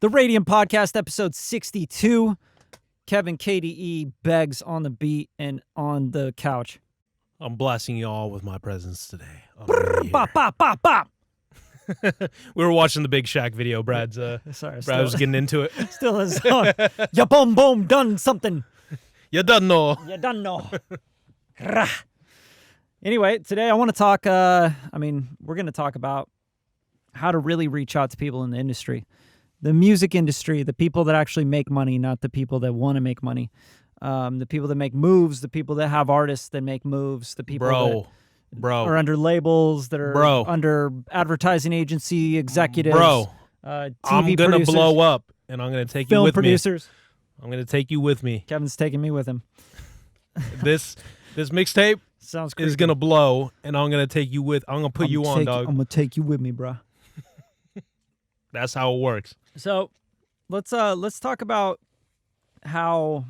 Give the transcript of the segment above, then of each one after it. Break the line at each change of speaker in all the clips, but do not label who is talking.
The Radium Podcast, episode 62. Kevin KDE begs on the beat and on the couch.
I'm blessing you all with my presence today.
Bop, bop, bop, bop.
We were watching the Big Shaq video. Brad's
Sorry,
Brad was getting into it.
Still is on. Ya boom boom done something.
You done know.
You done know. Anyway, today I want to talk, we're going to talk about how to really reach out to people in the industry. The music industry, the people that actually make money, not the people that want to make money. The people that make moves, the people that have artists that make moves, the people that are under labels, that are under advertising agency executives. TV
I'm going to blow up, and I'm going to take you with
producers.
me. I'm going to take you with me.
Kevin's taking me with him.
This mixtape
sounds
is going to blow, and I'm going to take you with. I'm going to put you on, dog.
I'm going to take you with me, bro.
That's how it works.
So let's talk about how,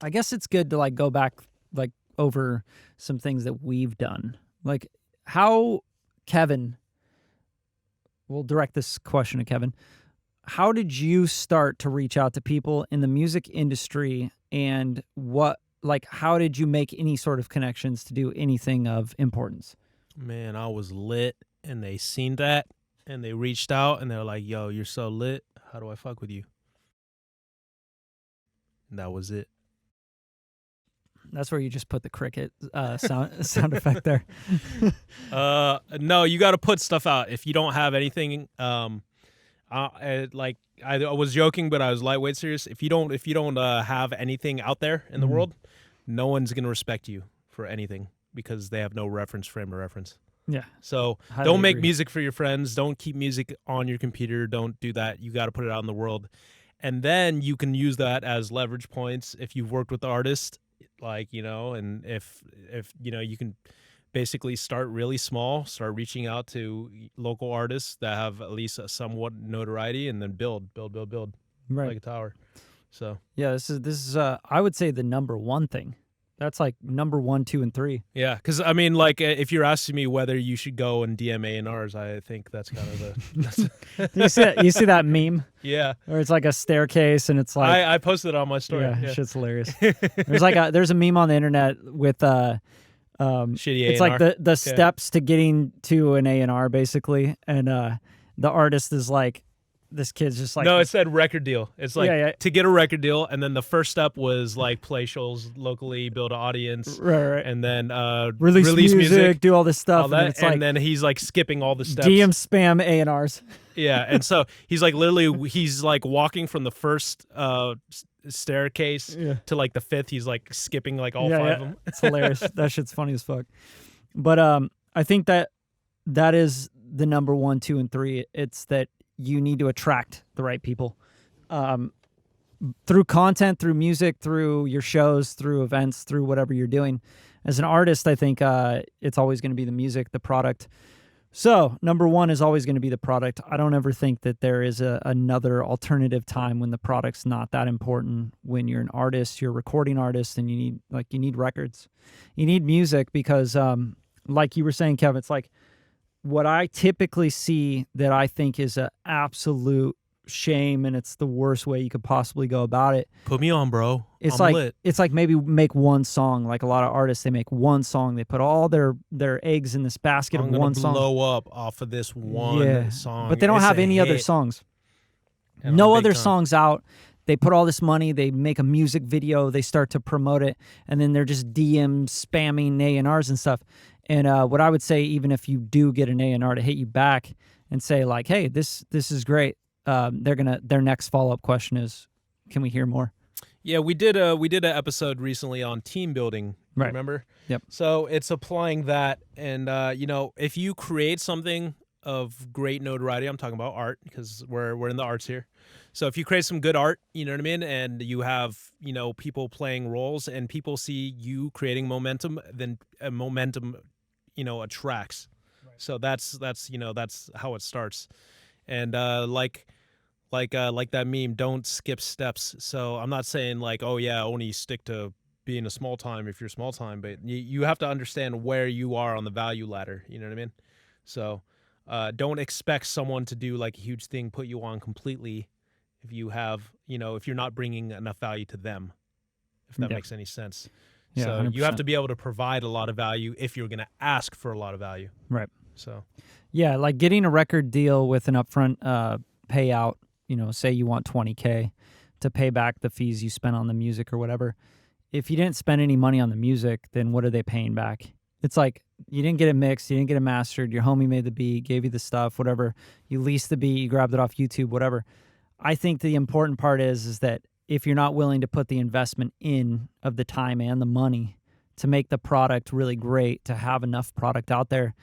I guess it's good to go back over some things that we've done. How, Kevin, we'll direct this question to Kevin. How did you start to reach out to people in the music industry, and how did you make any sort of connections to do anything of importance?
Man, I was lit, and they seen that. And they reached out, and they're like, yo, you're so lit. How do I fuck with you? And that was it.
That's where you just put the cricket sound effect there.
No, you got to put stuff out. If you don't have anything, I was joking, but I was lightweight serious. If you don't have anything out there in the world, no one's going to respect you for anything because they have no reference frame of reference.
Yeah.
So don't make music for your friends. Don't keep music on your computer. Don't do that. You got to put it out in the world. And then you can use that as leverage points if you've worked with the artist, and if you can basically start really small, start reaching out to local artists that have at least a somewhat notoriety, and then build
right.
Like a tower. So
yeah, this is I would say the number one thing. That's number 1, 2, and 3.
Yeah, because if you're asking me whether you should go and DM A&Rs, I think that's kind of the.
You see that meme?
Yeah.
Where it's like a staircase, and it's like
I posted it on my story.
Yeah, shit's hilarious. There's a meme on the internet with
shitty
it's
A&R.
like the steps to getting to an A&R basically, and the artist is like. This kid's just
no, it said record deal. It's
to
get a record deal, and then the first step was play shows locally, build an audience,
right.
And then
release music, do all this stuff,
all that, and then he's skipping all the steps.
DM spam A&Rs.
Yeah, and so he's he's walking from the first staircase to the fifth. He's skipping all 5 of them.
It's hilarious. That shit's funny as fuck. But I think that is the number 1, 2, and 3. It's that you need to attract the right people through content, through music, through your shows, through events, through whatever you're doing. As an artist, I think it's always going to be the music, the product. So number 1 is always going to be the product. I don't ever think that there is another alternative time when the product's not that important. When you're an artist, you're a recording artist, and you need records. You need music because like you were saying, Kevin, it's what I typically see that I think is an absolute shame, and it's the worst way you could possibly go about it.
Put me on, bro.
It's
I'm lit.
It's maybe make one song. Like a lot of artists, they make one song. They put all their eggs in this basket of one song.
Blow up off of this one song.
But they don't have any other songs. No other songs out. They put all this money. They make a music video. They start to promote it, and then they're just DM spamming A&Rs and stuff. And what I would say, even if you do get an A&R to hit you back and say hey, this is great, their next follow-up question is, can we hear more?
Yeah, we did an episode recently on team building.
Right.
Remember?
Yep.
So it's applying that, and if you create something of great notoriety, I'm talking about art because we're in the arts here. So if you create some good art, you know what I mean, and you have people playing roles, and people see you creating momentum, then momentum attracts. Right. So that's how it starts. And like that meme, don't skip steps. So I'm not saying only stick to being a small time if you're small time, but you have to understand where you are on the value ladder, you know what I mean? So don't expect someone to do like a huge thing, put you on completely if you have, if you're not bringing enough value to them, if that makes any sense.
Yeah,
so
100%.
you have to be able to provide a lot of value if you're going to ask for a lot of value.
Right.
So,
yeah, like getting a record deal with an upfront payout, say you want $20K to pay back the fees you spent on the music or whatever. If you didn't spend any money on the music, then what are they paying back? It's like you didn't get it mixed, you didn't get it mastered, your homie made the beat, gave you the stuff, whatever. You leased the beat, you grabbed it off YouTube, whatever. I think the important part is that if you're not willing to put the investment in of the time and the money to make the product really great, to have enough product out there,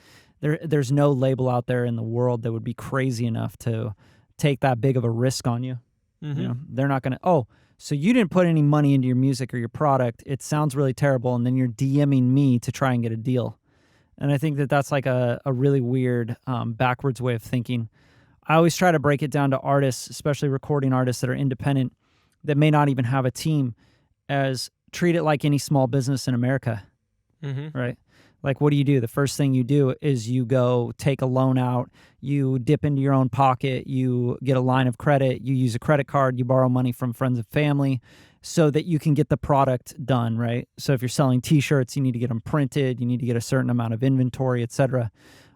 there's no label out there in the world that would be crazy enough to take that big of a risk on you. They're not going to, so you didn't put any money into your music or your product. It sounds really terrible. And then you're DMing me to try and get a deal. And I think that that's like a really weird backwards way of thinking. I always try to break it down to artists, especially recording artists that are independent, that may not even have a team, as treat it like any small business in America, right? Like, what do? The first thing you do is you go take a loan out, you dip into your own pocket, you get a line of credit, you use a credit card, you borrow money from friends and family so that you can get the product done, right? So if you're selling t-shirts, you need to get them printed, you need to get a certain amount of inventory, etc.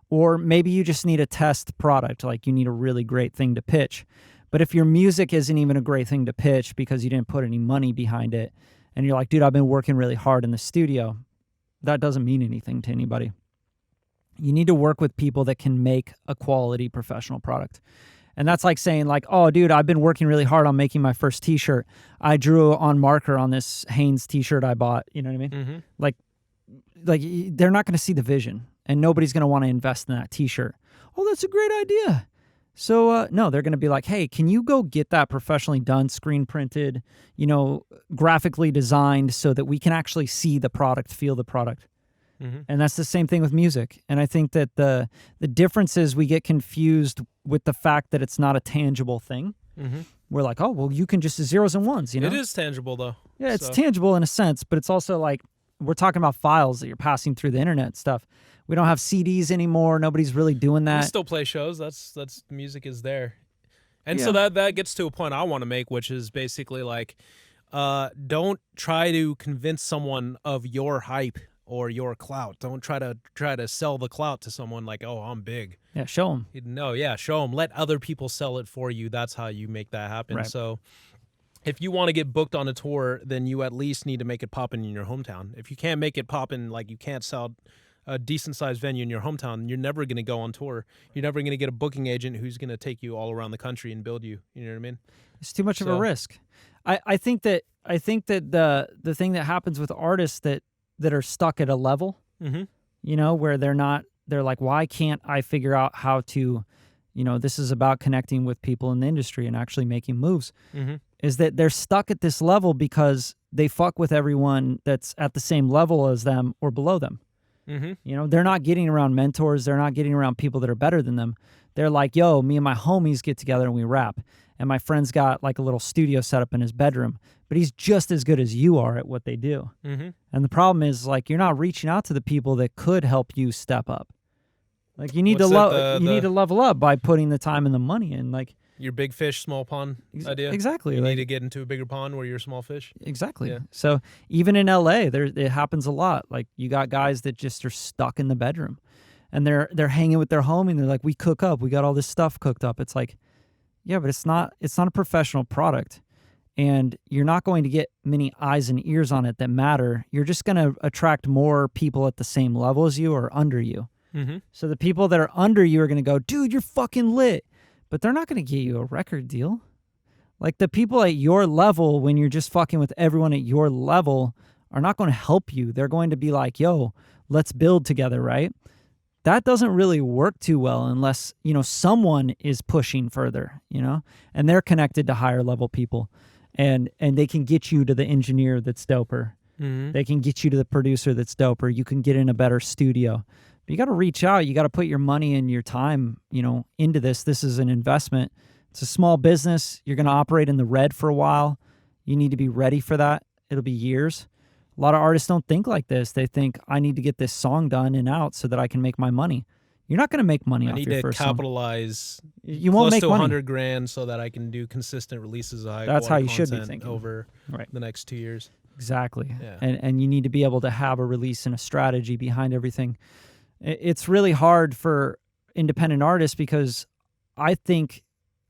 Or maybe you just need a test product, like you need a really great thing to pitch. But if your music isn't even a great thing to pitch because you didn't put any money behind it, and you're like, dude, I've been working really hard in the studio, that doesn't mean anything to anybody. You need to work with people that can make a quality professional product. And that's like saying like, oh, dude, I've been working really hard on making my first t-shirt. I drew on marker on this Hanes t-shirt I bought. You know what I mean? Like they're not going to see the vision, and nobody's going to want to invest in that t-shirt. Oh, that's a great idea. So, no, they're going to be like, hey, can you go get that professionally done, screen printed, graphically designed so that we can actually see the product, feel the product. And that's the same thing with music. And I think that the difference is we get confused with the fact that it's not a tangible thing. We're like, oh, well, you can just zeros and ones, It
is tangible, though.
Yeah, it's tangible in a sense, but it's also like we're talking about files that you're passing through the internet and stuff. We don't have CDs anymore. Nobody's really doing that.
We still play shows. That's music is there. And so that gets to a point I want to make, which is basically like, don't try to convince someone of your hype or your clout. Don't try to sell the clout to someone like, oh, I'm big.
Yeah, show them.
No, yeah, show them. Let other people sell it for you. That's how you make that happen.
Right.
So if you want to get booked on a tour, then you at least need to make it poppin' in your hometown. If you can't make it poppin', like you can't sell a decent-sized venue in your hometown, you're never going to go on tour. You're never going to get a booking agent who's going to take you all around the country and build you. You know what I mean?
It's too much of a risk. I think that the thing that happens with artists that are stuck at a level, where they're like, why can't I figure out how to, this is about connecting with people in the industry and actually making moves, is that they're stuck at this level because they fuck with everyone that's at the same level as them or below them. They're not getting around mentors. They're not getting around people that are better than them. They're like, yo, me and my homies get together and we rap. And my friend's got like a little studio set up in his bedroom, but he's just as good as you are at what they do. And the problem is like, you're not reaching out to the people that could help you step up. Like you need to level up by putting the time and the money in. Like
your big fish, small pond idea.
Exactly.
You need to get into a bigger pond where you're a small fish.
Exactly.
Yeah.
So even in LA, it happens a lot. Like you got guys that just are stuck in the bedroom, and they're hanging with their homie, and they're like, we cook up. We got all this stuff cooked up. It's like, yeah, but it's not a professional product, and you're not going to get many eyes and ears on it that matter. You're just going to attract more people at the same level as you or under you. So the people that are under you are going to go, dude, you're fucking lit. But they're not going to get you a record deal. Like the people at your level, when you're just fucking with everyone at your level, are not going to help you. They're going to be like, yo, let's build together, right? That doesn't really work too well unless, someone is pushing further, and they're connected to higher level people, and they can get you to the engineer that's doper. They can get you to the producer that's doper. You can get in a better studio. But you got to reach out. You got to put your money and your time, into this. This is an investment. It's a small business. You're going to operate in the red for a while. You need to be ready for that. It'll be years. A lot of artists don't think like this. They think, I need to get this song done and out so that I can make my money. you're not going to make money
I
off
need
your
to
first
capitalize
song. You won't
close
make
to
money.
100 grand so that I can do consistent releases of high
That's how
quality
you should be
content
thinking.
over
Right.
the next 2 years.
Exactly.
Yeah.
And you need to be able to have a release and a strategy behind everything. It's really hard for independent artists because I think,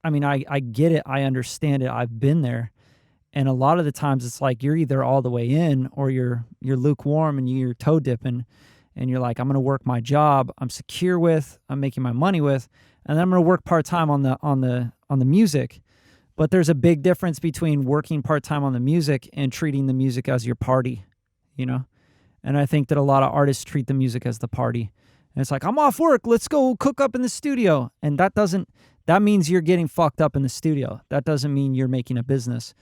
I mean, I get it. I understand it. I've been there. And a lot of the times it's like you're either all the way in or you're lukewarm and you're toe dipping and you're like, I'm going to work my job I'm secure with, I'm making my money with, and then I'm going to work part-time on the music. But there's a big difference between working part-time on the music and treating the music as your party, you know? And I think that a lot of artists treat the music as the party. And it's like, I'm off work, let's go cook up in the studio. And that means you're getting fucked up in the studio. That doesn't mean you're making a business.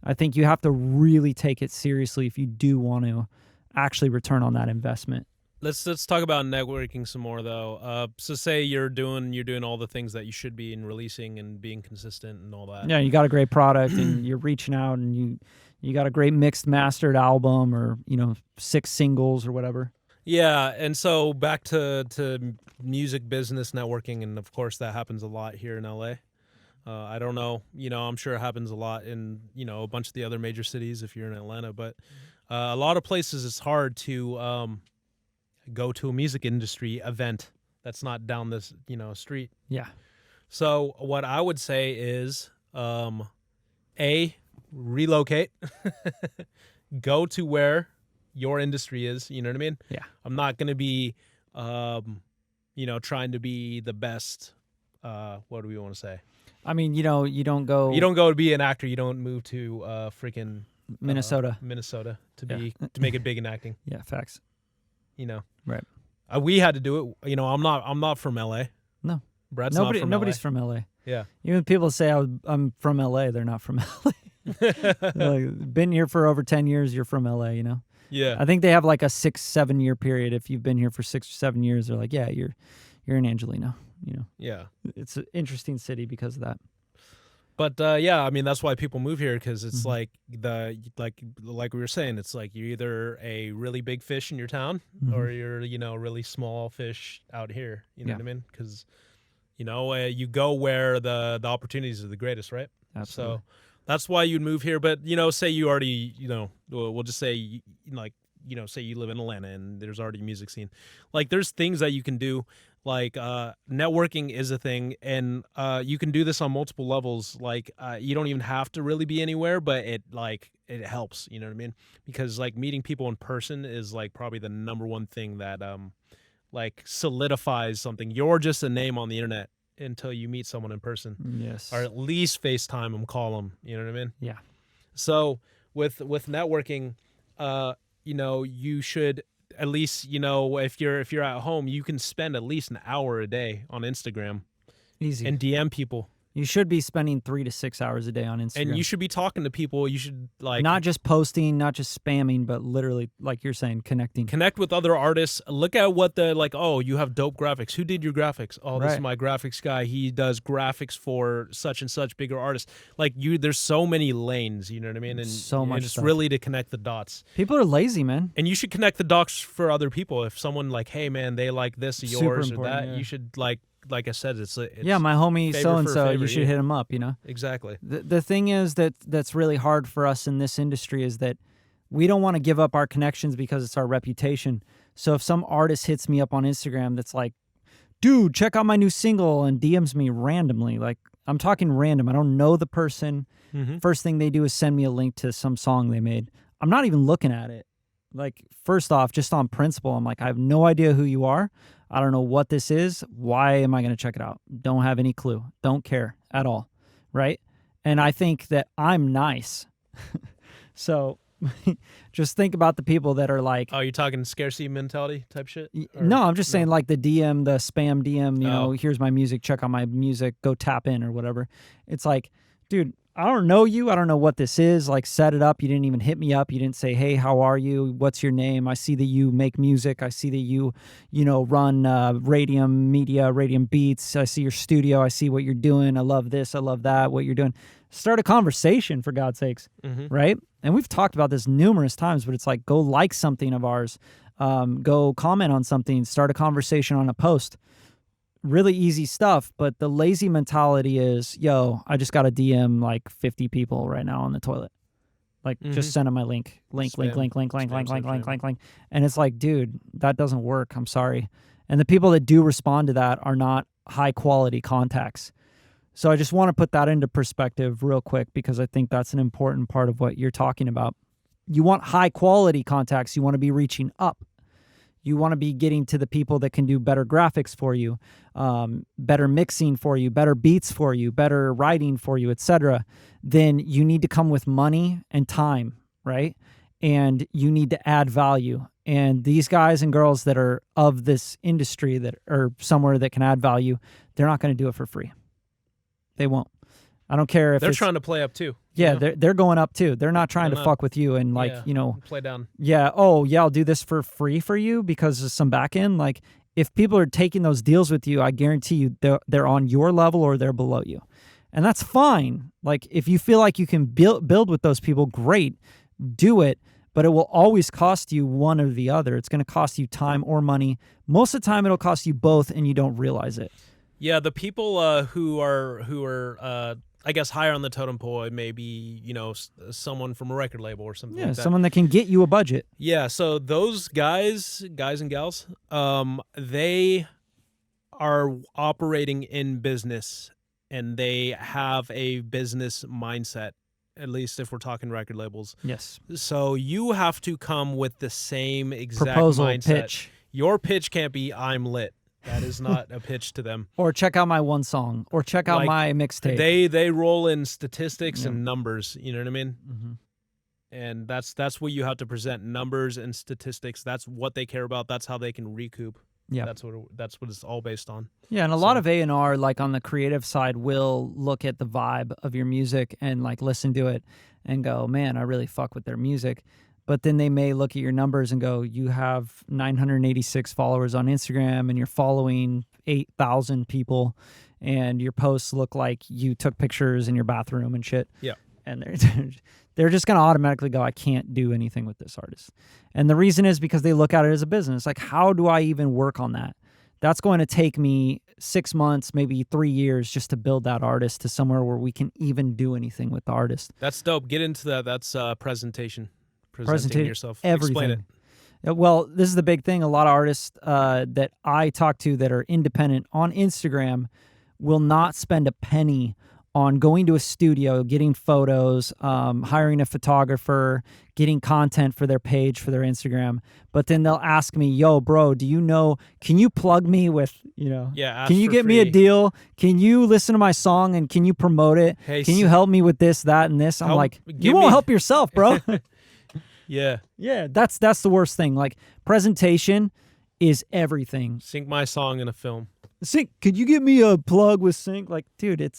I think you have to really take it seriously if you do want to actually return on that investment.
Let's talk about networking some more though. So say you're doing all the things that you should be in releasing and being consistent and all that.
Yeah, you got a great product and you're reaching out and you got a great mixed mastered album or 6 singles or whatever.
Yeah, and so back to music business networking, and of course that happens a lot here in LA. I don't know, I'm sure it happens a lot in, a bunch of the other major cities if you're in Atlanta, but a lot of places it's hard to go to a music industry event that's not down this, street.
Yeah.
So what I would say is, relocate, go to where your industry is, you know what I mean?
Yeah.
I'm not going to be, trying to be the best, what do we want to say?
I mean, you don't go
to be an actor. You don't move to freaking
Minnesota
to make it big in acting.
Yeah, facts. Right.
We had to do it. I'm not from LA.
No.
Brad's not from
nobody's
LA.
from LA.
Yeah.
Even people say I'm from LA, they're not from LA. Like, been here for over 10 years, you're from LA,
Yeah.
I think they have like a 6-7 year period. If you've been here for 6 or 7 years, they're like, yeah, you're in Angelino,
Yeah.
It's an interesting city because of that.
But I mean that's why people move here, because it's
Mm-hmm.
like we were saying, it's like you're either a really big fish in your town
Mm-hmm.
or you're a really small fish out here. You know
Yeah.
what I mean? Because you go where the opportunities are the greatest, right?
Absolutely.
So that's why you'd move here. But say you already we'll just say say you live in Atlanta and there's already a music scene. Like there's things that you can do. Like networking is a thing, and you can do this on multiple levels. Like you don't even have to really be anywhere, but it helps. You know what I mean? Because like meeting people in person is like probably the number one thing that like solidifies something. You're just a name on the internet until you meet someone in person.
Yes.
Or at least FaceTime them, call them. You know what I mean?
Yeah.
So with networking, you should. At least if you're at home, you can spend at least an hour a day on Instagram.
Easy.
And DM people.
You should be spending 3 to 6 hours a day on Instagram.
And you should be talking to people. You should
not just posting, not just spamming, but literally, like you're saying, connecting.
Connect with other artists. Look at what you have dope graphics. Who did your graphics? Oh, this is my graphics guy. He does graphics for such and such bigger artists. Like there's so many lanes, you know what I mean? And
so much
it's
stuff.
really to connect the dots.
People are lazy, man.
And you should connect the dots for other people. If someone like, hey man, they like this of yours or that,
yeah.
You should like I said, it's
yeah, my homie
favor
so and
for
so.
favor,
You should hit him up.
Exactly.
The thing is that's really hard for us in this industry is that we don't want to give up our connections because it's our reputation. So if some artist hits me up on Instagram that's like, dude, check out my new single, and DMs me randomly, like I'm talking random. I don't know the person.
Mm-hmm.
First thing they do is send me a link to some song they made. I'm not even looking at it. Like, first off, just on principle, I'm like, I have no idea who you are. I don't know what this is. Why am I going to check it out? Don't have any clue. Don't care at all. Right? And I think that I'm nice. So just think about the people that are like...
Oh, you're talking scarcity mentality type shit?
No, I'm just saying like the DM, the spam DM,
Oh.
Here's my music, check out my music, go tap in or whatever. It's like, dude, I don't know you. I don't know what this is. Like, set it up. You didn't even hit me up. You didn't say, hey, how are you? What's your name? I see that you make music. I see that you run Radium Media, Radium Beats. I see your studio. I see what you're doing. I love this. I love that, what you're doing. Start a conversation, for God's sakes, right? And we've talked about this numerous times, but it's like, go like something of ours. Go comment on something. Start a conversation on a post. really easy stuff, but the lazy mentality is, yo, I just got to DM like 50 people right now on the toilet. Like, just send them my link. Link. And it's like, dude, that doesn't work. I'm sorry. And the people that do respond to that are not high quality contacts. So I just want to put that into perspective real quick, because I think that's an important part of what you're talking about. You want high quality contacts. You want to be reaching up. You want to be getting to the people that can do better graphics for you, better mixing for you, better beats for you, better writing for you, etc. Then you need to come with money and time, right? And you need to add value. And these guys and girls that are of this industry that are somewhere that can add value, they're not going to do it for free. They won't. I don't care if
they're trying to play up too.
Yeah, they're going up too. They're not trying to fuck with you and
play down.
Yeah, oh yeah, I'll do this for free for you because of some back end. Like, if people are taking those deals with you, I guarantee you they're on your level or they're below you. And that's fine. Like, if you feel like you can build with those people, great, do it. But it will always cost you one or the other. It's going to cost you time or money. Most of the time, it'll cost you both, and you don't realize it.
Yeah, the people who are I guess higher on the totem pole, maybe someone from a record label or something. like that.
Someone that can get you a budget.
Yeah, so those guys and gals, they are operating in business, and they have a business mindset. At least if we're talking record labels.
Yes.
So you have to come with the same exact
proposal
mindset.
Pitch.
Your pitch can't be "I'm lit." That is not a pitch to them.
Or check out my one song. Or check out my mixtape.
They roll in statistics and numbers. You know what I mean?
Mm-hmm.
And that's what you have to present: numbers and statistics. That's what they care about. That's how they can recoup.
Yeah,
that's what it's all based on.
Yeah, and a lot of A&R, like on the creative side, will look at the vibe of your music and like listen to it and go, man, I really fuck with their music. But then they may look at your numbers and go, you have 986 followers on Instagram and you're following 8,000 people, and your posts look like you took pictures in your bathroom and shit.
Yeah.
And they're just going to automatically go, I can't do anything with this artist. And the reason is because they look at it as a business. Like, how do I even work on that? That's going to take me 6 months, maybe 3 years just to build that artist to somewhere where we can even do anything with the artist.
That's dope. Get into that. That's presentation. Presenting yourself.
Everything.
Explain it.
Well, this is the big thing. A lot of artists that I talk to that are independent on Instagram will not spend a penny on going to a studio, getting photos, hiring a photographer, getting content for their page, for their Instagram. But then they'll ask me, yo, bro, can you plug me with,
Yeah,
can you get me a deal? Can you listen to my song and can you promote it?
Hey,
can you help me with this, that, and this? I'm like, you won't help yourself, bro.
Yeah.
Yeah, that's the worst thing. Like, presentation is everything.
Sync my song in a film.
Sync, could you give me a plug with Sync? Like, dude,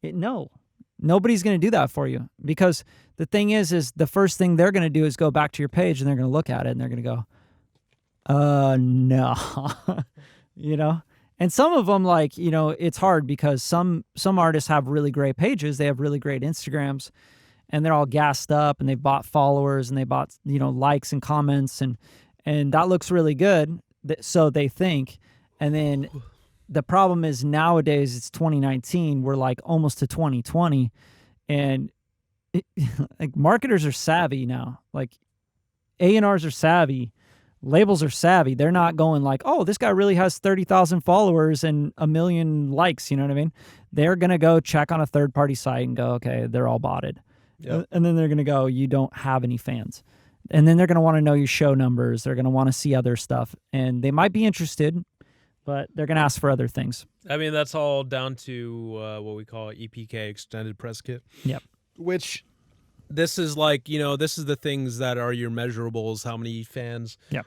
no. Nobody's going to do that for you, because the thing is the first thing they're going to do is go back to your page and they're going to look at it and they're going to go, no. And some of them, like, it's hard because some artists have really great pages. They have really great Instagrams, and they're all gassed up and they bought followers and they bought, likes and comments, and that looks really good. So they think. And then the problem is nowadays it's 2019. We're like almost to 2020, and like marketers are savvy now. Like A&Rs are savvy, labels are savvy. They're not going like, oh, this guy really has 30,000 followers and 1 million likes. You know what I mean? They're gonna go check on a third-party site and go, okay, they're all botted. Yep. And then they're going to go, you don't have any fans. And then they're going to want to know your show numbers. They're going to want to see other stuff. And they might be interested, but they're going to ask for other things.
I mean, that's all down to what we call EPK, Extended Press Kit.
Yep.
Which, this is like, this is the things that are your measurables. How many fans?
Yep.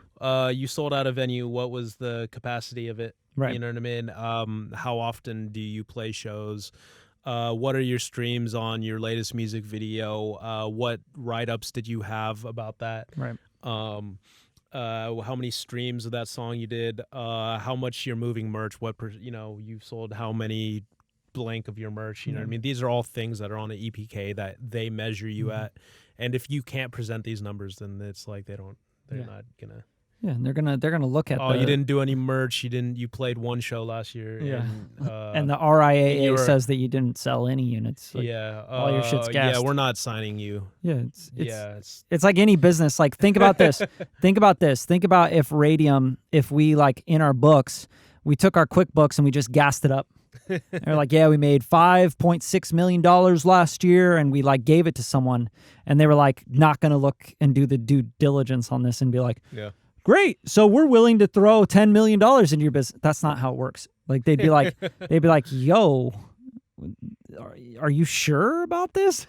You sold out a venue. What was the capacity of it?
Right.
You know what I mean? How often do you play shows? What are your streams on your latest music video? What write-ups did you have about that?
Right.
How many streams of that song you did? How much you're moving merch? You've sold how many blank of your merch? You know what I mean? These are all things that are on an EPK that they measure you at. And if you can't present these numbers, then it's like they're not gonna.
Yeah, and they're gonna look at.
Oh, you didn't do any merch. You played one show last year.
Yeah.
And,
and the RIAA says that you didn't sell any units. Like,
yeah.
all your shit's gassed.
Yeah, we're not signing you.
Yeah,
it's
like any business. Like, think about this. Think about this. Think about if Radium, if we like in our books, we took our QuickBooks and we just gassed it up. They're like, yeah, we made $5.6 million last year, and we like gave it to someone, and they were like not gonna look and do the due diligence on this and be like,
yeah.
Great. So we're willing to throw $10 million into your business. That's not how it works. Like they'd be like, yo, are you sure about this?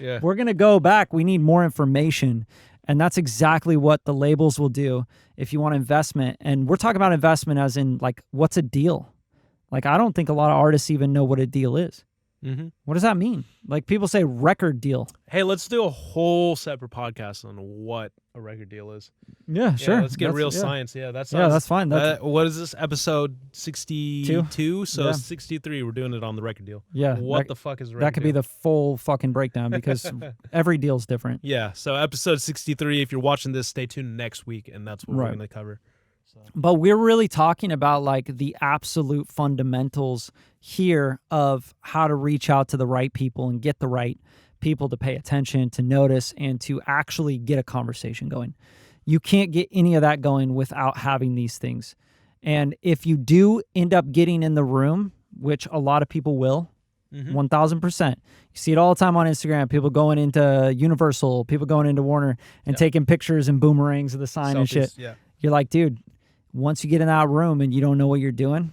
Yeah.
We're going to go back. We need more information. And that's exactly what the labels will do if you want investment. And we're talking about investment as in like, what's a deal? Like, I don't think a lot of artists even know what a deal is.
Mm-hmm.
What does that mean? Like people say record deal.
Hey, let's do a whole separate podcast on what a record deal is.
Yeah, sure.
Let's get real science. Yeah, that's
fine.
what is this, episode 62? So 63, we're doing it on the record deal.
Yeah.
What the fuck is a record deal?
That could be the full fucking breakdown because every deal's different.
Yeah, so episode 63, if you're watching this, stay tuned next week, and that's what we're going to cover. So.
But we're really talking about like the absolute fundamentals here of how to reach out to the right people and get the right people to pay attention, to notice, and to actually get a conversation going. You can't get any of that going without having these things. And if you do end up getting in the room, which a lot of people will, 1,000%. You see it all the time on Instagram. People going into Universal, people going into Warner and taking pictures and boomerangs of the sign and shit.
Yeah.
You're like, dude, once you get in that room and you don't know what you're doing,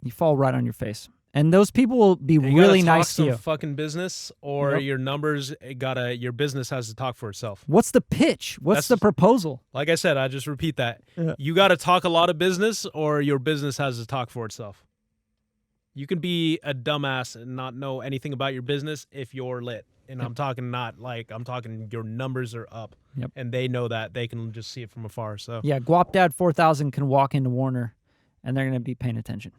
you fall right on your face. And those people will be really nice to you.
Fucking business, or your numbers your business has to talk for itself.
What's the pitch? What's the proposal?
Like I said, I just repeat that.
Yeah.
You got to talk a lot of business, or your business has to talk for itself. You can be a dumbass and not know anything about your business if you're lit. And I'm talking your numbers are up.
Yep.
And they know that. They can just see it from afar. So
yeah, Guap Dad 4000 can walk into Warner and they're going to be paying attention.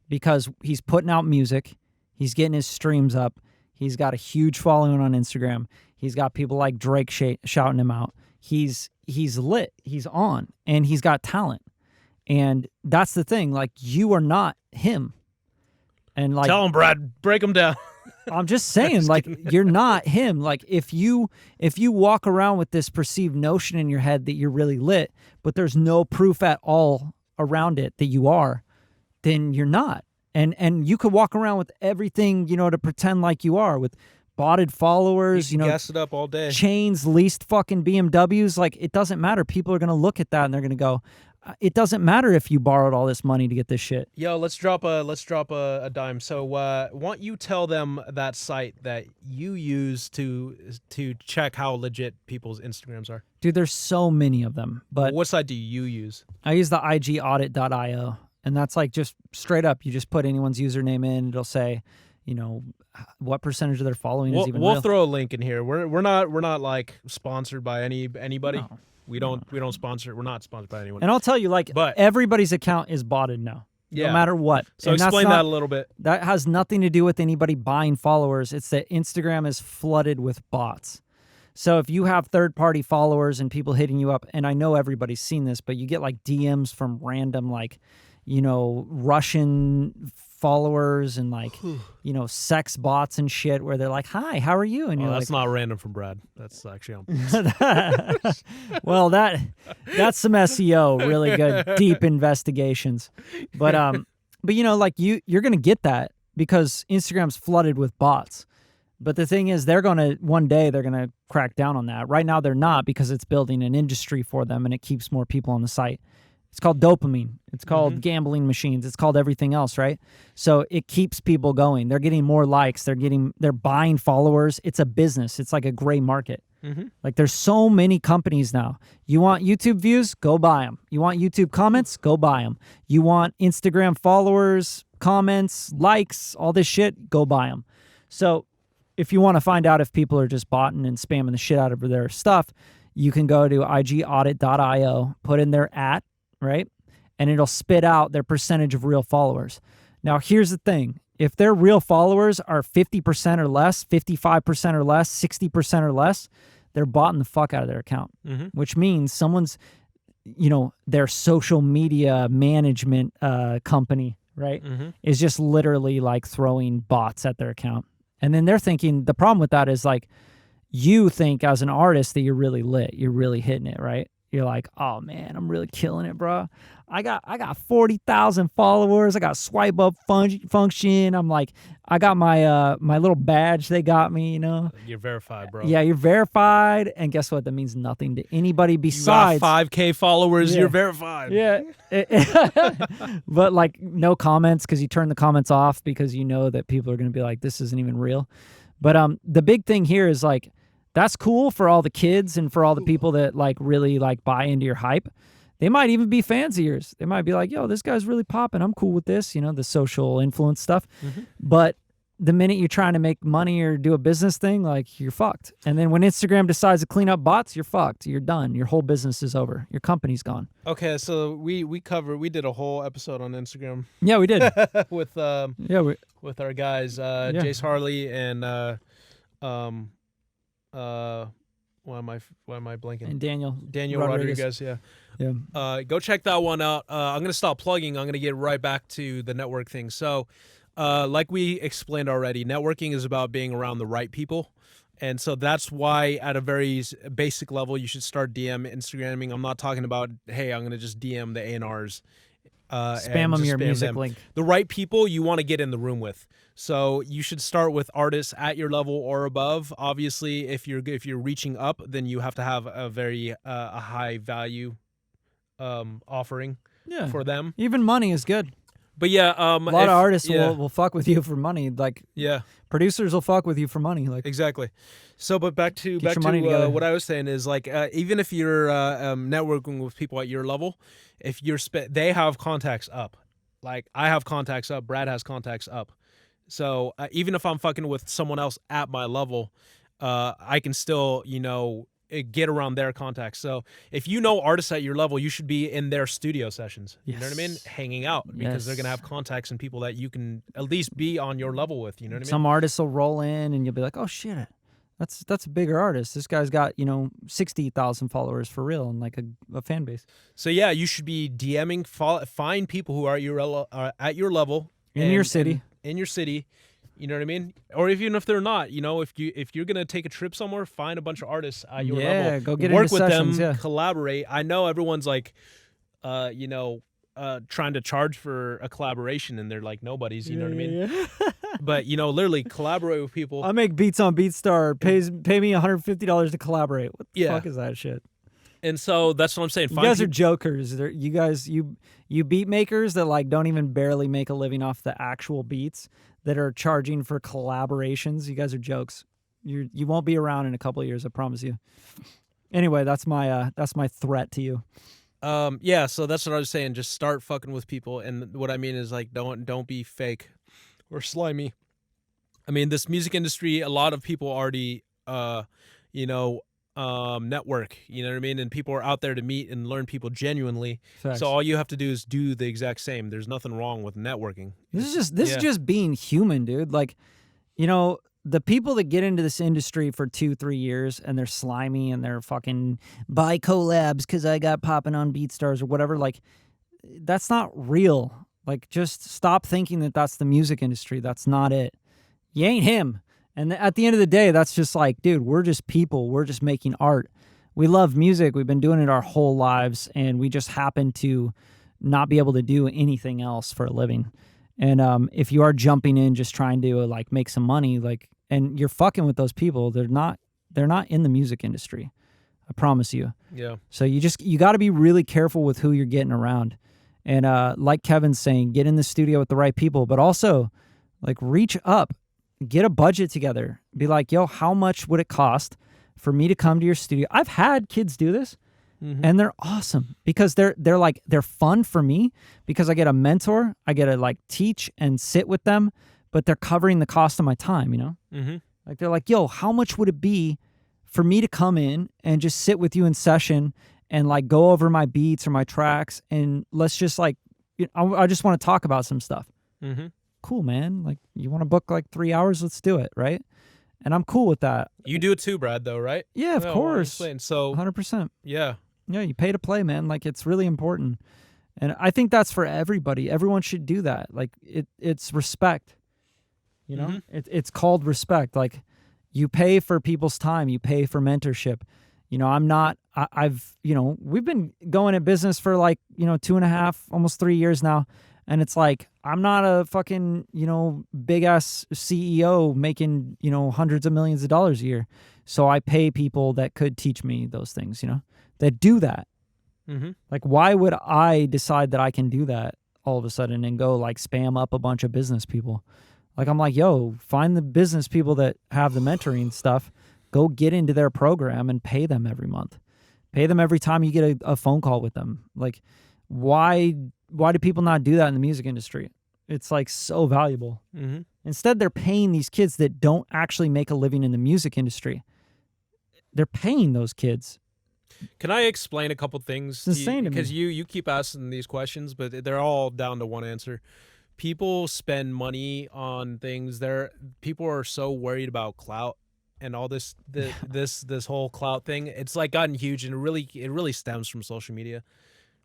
Because he's putting out music, he's getting his streams up, he's got a huge following on Instagram, he's got people like Drake shouting him out. He's lit, he's on, and he's got talent. And that's the thing, like, you are not him. And like,
tell him, Brad, break him down.
I'm just saying, like, you're not him. Like, if you walk around with this perceived notion in your head that you're really lit, but there's no proof at all around it that you are, then you're not. And you could walk around with everything, to pretend like you are, with botted followers,
gas it up all day.
Chains, leased fucking BMWs. Like, it doesn't matter. People are going to look at that and they're going to go, it doesn't matter if you borrowed all this money to get this shit.
Yo, let's drop a dime. So, won't you tell them that site that you use to check how legit people's Instagrams are?
Dude, there's so many of them. But
what site do you use?
I use the IGaudit.io. And that's like just straight up. You just put anyone's username in. It'll say, what percentage of their following is even real.
We'll throw a link in here. We're not like sponsored by anybody. No. We don't sponsor. We're not sponsored by anyone.
And I'll tell you, but everybody's account is botted now.
Yeah.
No matter what.
So explain that a little bit.
That has nothing to do with anybody buying followers. It's that Instagram is flooded with bots. So if you have third-party followers and people hitting you up, and I know everybody's seen this, but you get like DMs from random Russian followers and sex bots and shit where they're like, "Hi, how are you?" And you're
that's not random from Brad. That's actually on.
Well, that's some SEO, really good, deep investigations. But you're gonna get that because Instagram's flooded with bots. But the thing is, one day they're gonna crack down on that. Right now they're not, because it's building an industry for them and it keeps more people on the site. It's called dopamine. It's called gambling machines. It's called everything else, right? So it keeps people going. They're getting more likes. They're buying followers. It's a business. It's like a gray market. Mm-hmm. Like, there's so many companies now. You want YouTube views? Go buy them. You want YouTube comments? Go buy them. You want Instagram followers, comments, likes, all this shit? Go buy them. So if you want to find out if people are just botting and spamming the shit out of their stuff, you can go to IGaudit.io, put in their @ right? And it'll spit out their percentage of real followers. Now, here's the thing. If their real followers are 50% or less, 55% or less, 60% or less, they're botting the fuck out of their account,
Mm-hmm.
which means someone's, their social media management company, right,
Mm-hmm.
is just literally like throwing bots at their account. And then they're thinking, the problem with that is like, you think as an artist that you're really lit, you're really hitting it, right? You're like, oh man, I'm really killing it, bro. I got 40,000 followers. I got swipe up function. I'm like, I got my my little badge they got me,
You're verified, bro.
Yeah, you're verified. And guess what? That means nothing to anybody besides.
You got 5K followers.
Yeah.
You're verified.
Yeah. But like no comments, because you turn the comments off because you know that people are going to be like, this isn't even real. But the big thing here is like, that's cool for all the kids and for all the people that like really like buy into your hype. They might even be fans of yours. They might be like, yo, this guy's really popping. I'm cool with this, the social influence stuff.
Mm-hmm.
But the minute you're trying to make money or do a business thing, like you're fucked. And then when Instagram decides to clean up bots, you're fucked. You're done. Your whole business is over. Your company's gone.
Okay, so we did a whole episode on Instagram.
Yeah, we did.
with with our guys, Jace Harley and why am I blanking?
And Daniel
Rodriguez. Yeah. Go check that one out. I'm gonna stop plugging. I'm gonna get right back to the network thing. So, like we explained already, networking is about being around the right people. And so that's why at a very basic level, you should start Instagramming. I'm not talking about, hey, I'm going to just DM the A&Rs.
Spam them your music link.
The right people you want to get in the room with. So you should start with artists at your level or above. Obviously, if you're reaching up, then you have to have a very a high value offering for them.
Even money is good.
But yeah,
a lot of artists will fuck with you for money. Like producers will fuck with you for money. Like
exactly. So, but back to what I was saying is like even if you're networking with people at your level, if they have contacts up, like I have contacts up, Brad has contacts up. So even if I'm fucking with someone else at my level, I can still get around their contacts. So if you know artists at your level, you should be in their studio sessions.
Yes.
You know what I mean? Hanging out because they're going to have contacts and people that you can at least be on your level with. You know what I mean?
Some artists will roll in and you'll be like, oh shit, that's a bigger artist. This guy's got, 60,000 followers for real and like a fan base.
So yeah, you should be DMing, find people who are at your level.
In your city.
In your city. You know what I mean? Or even if they're not, if you're gonna take a trip somewhere, find a bunch of artists at your level.
Go get
work
into
with
sessions,
them, collaborate. I know everyone's like, trying to charge for a collaboration, and they're like nobodies. You know what I mean?
Yeah.
But literally collaborate with people.
I make beats on BeatStar. Pay me $150 to collaborate. What the fuck is that shit?
And so that's what I'm saying.
You guys are jokers. You beat makers that like don't even barely make a living off the actual beats that are charging for collaborations. You guys are jokes. You won't be around in a couple of years, I promise you. Anyway, that's my threat to you.
Yeah, so that's what I was saying. Just start fucking with people, and what I mean is like don't be fake or slimy. I mean, this music industry, a lot of people already network, you know what I mean? And people are out there to meet and learn people genuinely.
Facts.
So all you have to do is do the exact same. There's nothing wrong with networking.
This is just being human, dude. Like, the people that get into this industry for 2-3 years and they're slimy and they're fucking buy collabs because I got popping on BeatStars or whatever, like, that's not real. Like, just stop thinking that that's the music industry. That's not it. You ain't him. And at the end of the day, that's just like, dude, we're just people. We're just making art. We love music. We've been doing it our whole lives, and we just happen to not be able to do anything else for a living. And if you are jumping in just trying to like make some money, like, and you're fucking with those people, they're not in the music industry. I promise you.
Yeah. So
you got to be really careful with who you're getting around. And like Kevin's saying, get in the studio with the right people, but also like reach up. Get a budget together. Be like, yo, how much would it cost for me to come to your studio? I've had kids do this, and they're awesome because they're fun for me because I get a mentor. I get to like teach and sit with them, but they're covering the cost of my time, Like they're like, yo, how much would it be for me to come in and just sit with you in session and like go over my beats or my tracks and let's just like, I just want to talk about some stuff. Cool, man. Like, you want to book like 3 hours? Let's do it, right? And I'm cool with that.
You do it too, Brad, though, right?
Yeah, of course.
So
100%.
yeah.
Yeah, you pay to play, man. Like, it's really important. And I think that's for everybody. Everyone should do that. Like, it's respect. You know?
Mm-hmm.
It's called respect. Like, you pay for people's time. You pay for mentorship. You know, I've, you know, we've been going in business for like, you know, 2.5, almost 3 years now. And it's like, I'm not a fucking, you know, big ass CEO making, you know, hundreds of millions of dollars a year. So I pay people that could teach me those things, you know, that do that.
Mm-hmm.
Like, why would I decide that I can do that all of a sudden and go like spam up a bunch of business people? Like, I'm like, yo, find the business people that have the mentoring stuff, go get into their program and pay them every month. Pay them every time you get a phone call with them. Like, why do people not do that in the music industry? It's like so valuable.
Mm-hmm.
Instead, they're paying these kids that don't actually make a living in the music industry. They're paying those kids.
Can I explain a couple things?
It's insane to me.
Because you keep asking these questions, but they're all down to one answer. People spend money on things. People are so worried about clout and all this whole clout thing. It's like gotten huge, and it really stems from social media.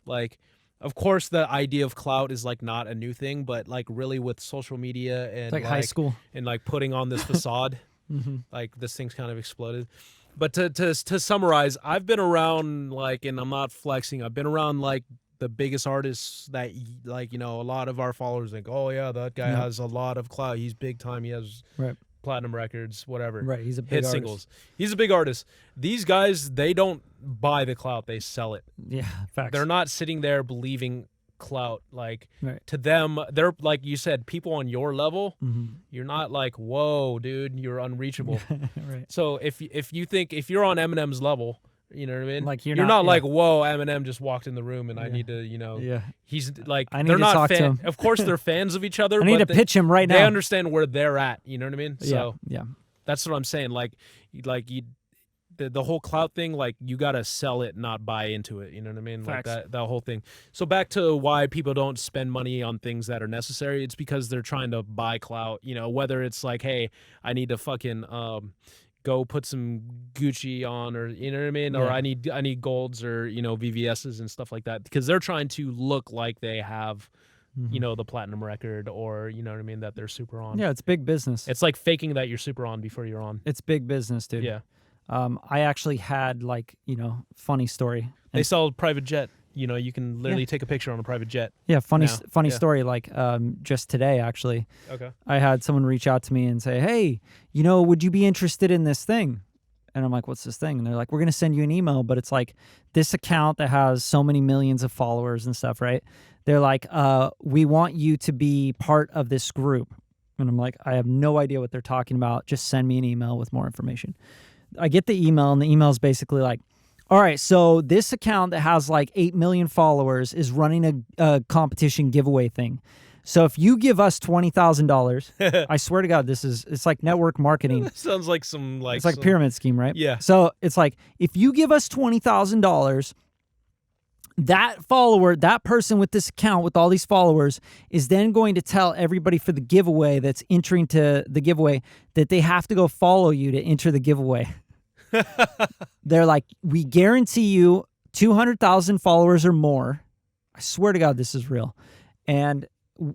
Like, of course, the idea of clout is like not a new thing, but like really with social media and
It's like high school
and like putting on this facade,
mm-hmm.
like this thing's kind of exploded. But to summarize, I've been around like, and I'm not flexing, I've been around like the biggest artists that like, you know, a lot of our followers think, oh yeah, that guy has a lot of clout. He's big time. He has platinum records, whatever.
Right. He's a big
hit
artist.
Singles. He's a big artist. These guys, they don't buy the clout. They sell it.
Yeah. Facts.
They're not sitting there believing clout. Like to them, they're like you said, people on your level.
Mm-hmm.
You're not like, whoa, dude, you're unreachable.
Right.
So if you're on Eminem's level, you know what I mean?
Like you're
not like, whoa, Eminem just walked in the room and I need to, you know, he's like,
I need
they're
to
not
talk to him.
Of course, they're fans of each other.
I need to pitch him right now.
They understand where they're at. You know what I mean? So
yeah,
that's what I'm saying. Like the whole clout thing, like you got to sell it, not buy into it. You know what I mean?
Facts.
Like that whole thing. So back to why people don't spend money on things that are necessary. It's because they're trying to buy clout, you know, whether it's like, hey, I need to fucking, go put some Gucci on, or you know what I mean, or I need golds, or you know, VVS's and stuff like that, because they're trying to look like they have, you know, the platinum record, or you know what I mean, that they're super on.
Yeah, it's big business.
It's like faking that you're super on before you're on.
It's big business, dude.
Yeah.
I actually had like, you know, funny story.
They sell a private jet. You know, you can literally take a picture on a private jet.
Yeah, funny story. Like, just today, actually, I had someone reach out to me and say, hey, you know, would you be interested in this thing? And I'm like, what's this thing? And they're like, we're going to send you an email, but it's like this account that has so many millions of followers and stuff, right? They're like, we want you to be part of this group. And I'm like, I have no idea what they're talking about. Just send me an email with more information. I get the email, and the email is basically like, all right, so this account that has like 8 million followers is running a competition giveaway thing. So if you give us $20,000, I swear to God, it's like network marketing.
Sounds like some like
it's like pyramid scheme, right?
Yeah.
So it's like, if you give us $20,000, that person with this account with all these followers is then going to tell everybody for the giveaway that's entering to the giveaway that they have to go follow you to enter the giveaway. They're like, we guarantee you 200,000 followers or more. I swear to God, this is real. And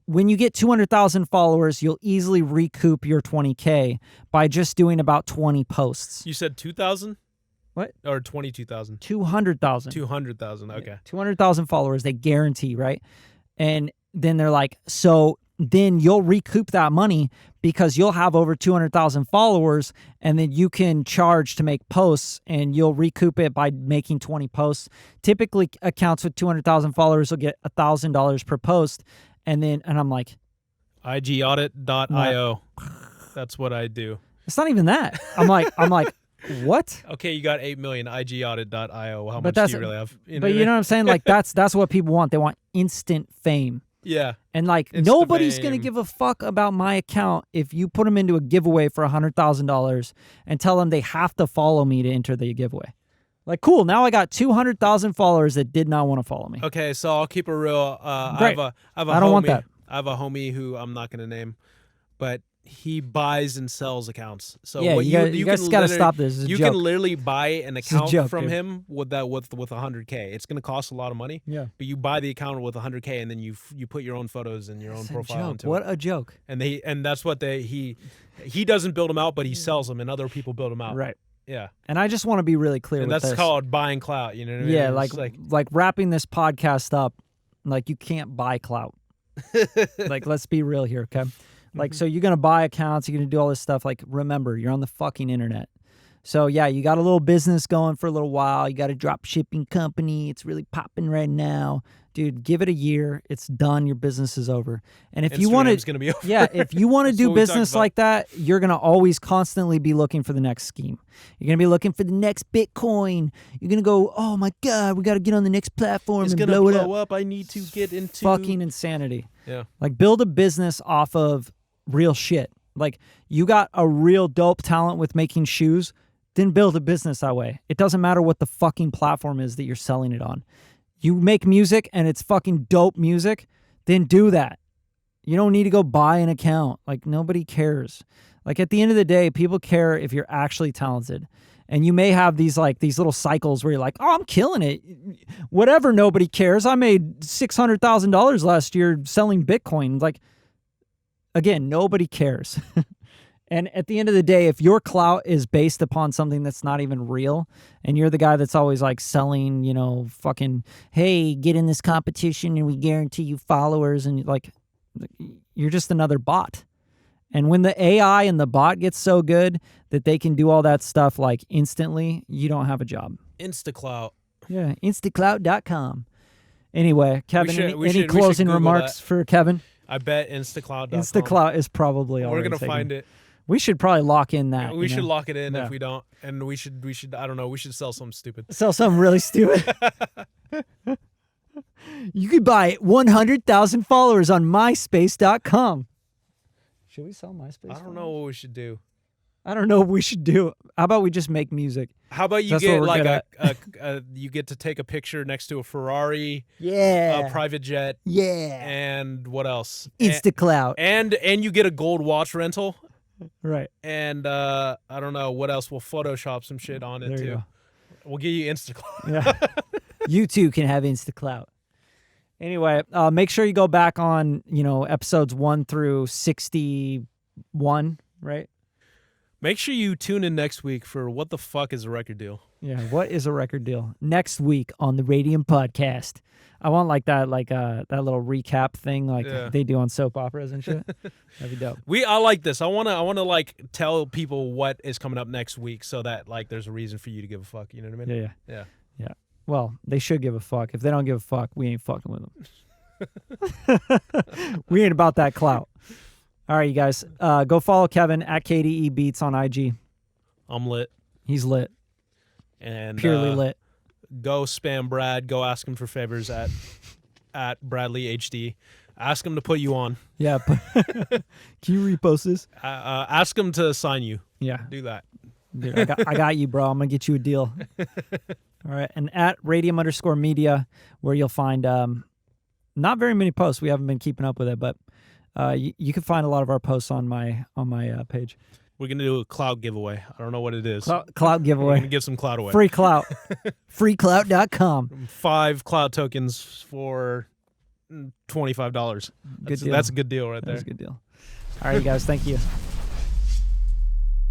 when you get 200,000 followers, you'll easily recoup your 20K by just doing about 20 posts.
You said 2,000?
What?
Or 22,000?
200,000.
200,000, okay.
200,000 followers, they guarantee, right? And then they're like, so then you'll recoup that money because you'll have over 200,000 followers, and then you can charge to make posts, and you'll recoup it by making 20 posts. Typically, accounts with 200,000 followers will get $1,000 per post, and I'm like,
IGaudit.io. That's what I do.
It's not even that. I'm like, what?
Okay, you got 8 million. IGaudit.io. How much do you really have?
You know what I'm saying? Like that's what people want. They want instant fame.
Yeah.
And like nobody's gonna give a fuck about my account if you put them into a giveaway for $100,000 and tell them they have to follow me to enter the giveaway. Like, cool. Now I got 200,000 followers that did not want to follow me.
Okay, so I'll keep it real.
Great.
I don't
want that.
I have a homie who I'm not gonna name, but he buys and sells accounts. So
Yeah,
what
you guys got to stop this. This is a
You
joke.
can literally buy an
This is a
account
joke,
from
dude.
him with 100K. It's going to cost a lot of money.
Yeah.
But you buy the account with 100K, and then you put your own photos and your own
It's a
profile
joke.
onto
What
it.
a joke.
And that's what he doesn't build them out, but he sells them, and other people build them out.
Right.
Yeah.
And I just want to be really clear
And
with
that's
this.
called buying clout. You know what I mean?
Yeah,
It's
like wrapping this podcast up, like you can't buy clout. Like, let's be real here, okay? Like, so you're going to buy accounts, you're going to do all this stuff. Like, remember, you're on the fucking internet. So, yeah, you got a little business going for a little while. You got a drop shipping company. It's really popping right now. Dude, give it a year. It's done. Your business is over. And if you want
Instagram's
to,
going to be over.
yeah, if you want to
That's
do
what we talked
business
about.
like that, you're going to always constantly be looking for the next scheme. You're going to be looking for the next Bitcoin. You're going to go, oh my God, we got to get on the next platform
It's
and
going to
blow it up.
blow up. I need to get into
Fucking insanity.
Yeah.
Like, build a business off of real shit. Like, you got a real dope talent with making shoes, then build a business that way. It doesn't matter what the fucking platform is that you're selling it on. You make music and it's fucking dope music, then do that. You don't need to go buy an account. Like, nobody cares. Like, at the end of the day, people care if you're actually talented. And you may have these little cycles where you're like, oh, I'm killing it. Whatever, nobody cares. I made $600,000 last year selling Bitcoin. Like, again, nobody cares. And at the end of the day, if your clout is based upon something that's not even real, and you're the guy that's always like selling, fucking, hey, get in this competition and we guarantee you followers, and like, you're just another bot. And when the AI and the bot gets so good that they can do all that stuff like instantly, you don't have a job.
InstaClout.
Yeah, instaclout.com. Anyway, Kevin,
We
any
should
closing
Google
remarks
that.
for Kevin?
I bet InstaCloud.com.
Instaclout is probably already
We're going to
taken.
find it.
We should probably lock in that.
We should lock it in
Yeah.
if we don't. And we should, I don't know, we should sell something stupid.
Sell something really stupid. You could buy 100,000 followers on MySpace.com. Should we sell MySpace?
I don't know what we should do.
I don't know what we should do. How about we just make music?
How about you
That's
get
what we're
like
good
you get to take a picture next to a Ferrari,
Yeah.
a private jet,
Yeah.
and what else?
Instaclout.
And you get a gold watch rental,
Right.
and I don't know what else. We'll Photoshop some shit on it
There you
too.
go.
We'll give you Instaclout.
Yeah. You too can have Instaclout. Anyway, make sure you go back on, episodes 1 through 61, right?
Make sure you tune in next week for What the Fuck is a Record Deal?
Yeah, what is a record deal? Next week on the Radium Podcast. I want that little recap thing
Yeah.
they do on soap operas and shit. That'd be dope.
I like this. I wanna like tell people what is coming up next week so that like there's a reason for you to give a fuck. You know what I mean?
Yeah.
Yeah.
Well, they should give a fuck. If they don't give a fuck, we ain't fucking with them. We ain't about that clout. All right, you guys. Go follow Kevin at KDE Beats on IG.
I'm lit.
He's lit.
And
Purely lit.
Go spam Brad. Go ask him for favors at Bradley HD. Ask him to put you on.
Yeah. Can you repost this?
Ask him to sign you.
Yeah.
Do that.
Dude, I got you, bro. I'm going to get you a deal. All right. And at Radium_media, where you'll find not very many posts. We haven't been keeping up with it, but you can find a lot of our posts on my page.
We're going to do a cloud giveaway. I don't know what it is.
Cloud
We're
giveaway.
going to give some cloud away.
Free clout. Freeclout.com.
5 cloud tokens for $25.
Good deal.
That's a good deal right there.
That's a good deal. All right, you guys. Thank you.